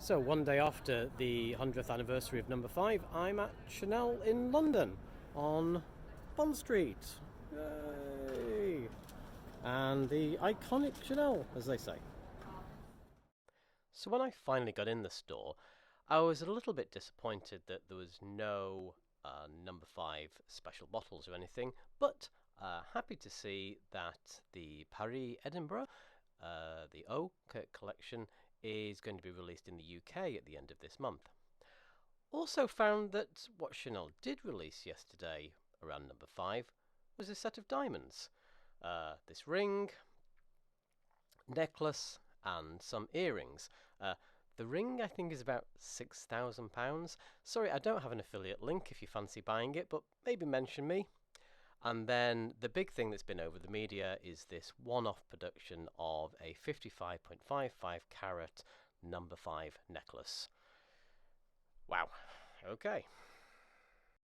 So one day after the 100th anniversary of Number 5, I'm at Chanel in London on Bond Street. Yay! And the iconic Chanel, as they say. So when I finally got in the store, I was a little bit disappointed that there was no Number 5 special bottles or anything, but happy to see that the Paris Edinburgh, the O collection, is going to be released in the UK at the end of this month. Also found that what Chanel did release yesterday around Number 5 was a set of diamonds. This ring, necklace, and some earrings. The ring, I think, is about £6,000. Sorry, I don't have an affiliate link if you fancy buying it, but maybe mention me. And then the big thing that's been over the media is this one-off production of a 55.55 carat Number 5 necklace. Wow. Okay.